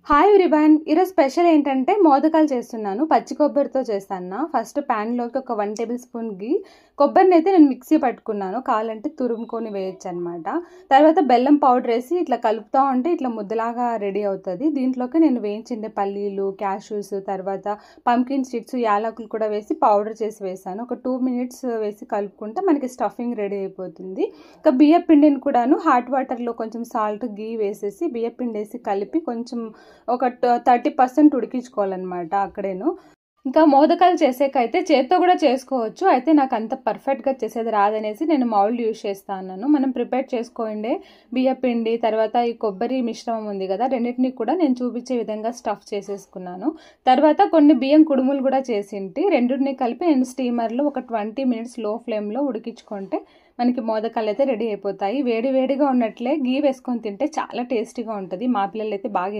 Hi everyone, ఈరోజు special ఏంటంటే మోదకాలు చేస్తున్నాను. పచ్చి కొబ్బరితో చేస్తాను. ఫస్ట్ ప్యాన్లోకి ఒక 1 టేబుల్ స్పూన్ గీ, కొబ్బరిని అయితే నేను మిక్సీ పట్టుకున్నాను. కావాలంటే తురుముకొని వేయచ్చు అనమాట. తర్వాత బెల్లం పౌడర్ వేసి ఇట్లా కలుపుతూ ఉంటే ఇట్లా ముద్దలాగా రెడీ అవుతుంది. దీంట్లోకి నేను వేయించిండే పల్లీలు, క్యాష్యూస్, తర్వాత పంకిన్ సీడ్స్, యాలకులు కూడా వేసి పౌడర్ చేసి వేసాను. ఒక 2 మినిట్స్ వేసి కలుపుకుంటే మనకి స్టఫింగ్ రెడీ అయిపోతుంది. ఇంకా బియ్య పిండిని కూడాను హాట్ వాటర్లో కొంచెం సాల్ట్, గీ వేసేసి బియ్య పిండి వేసి కలిపి కొంచెం ఒక 30% ఉడికించుకోవాలన్నమాట అక్కడేను. ఇంకా మోదకాలు చేసేకైతే చేత్తో కూడా చేసుకోవచ్చు. అయితే నాకు అంత పర్ఫెక్ట్గా చేసేది రాదనేసి నేను మౌల్డ్ యూజ్ చేస్తాను. మనం ప్రిపేర్ చేసుకోండి బియ్య పిండి, తర్వాత ఈ కొబ్బరి మిశ్రమం ఉంది కదా, రెండింటిని కూడా నేను చూపించే విధంగా స్టఫ్ చేసేసుకున్నాను. తర్వాత కొన్ని బియ్యం కుడుములు కూడా చేసింటి. రెండింటిని కలిపి నేను స్టీమర్లో ఒక 20 మినిట్స్ లో ఫ్లేమ్లో ఉడికించుకుంటే మనకి మోదకాలు అయితే రెడీ అయిపోతాయి. వేడి వేడిగా ఉన్నట్లే గీ వేసుకొని తింటే చాలా టేస్టీగా ఉంటుంది. మా పిల్లలు అయితే బాగా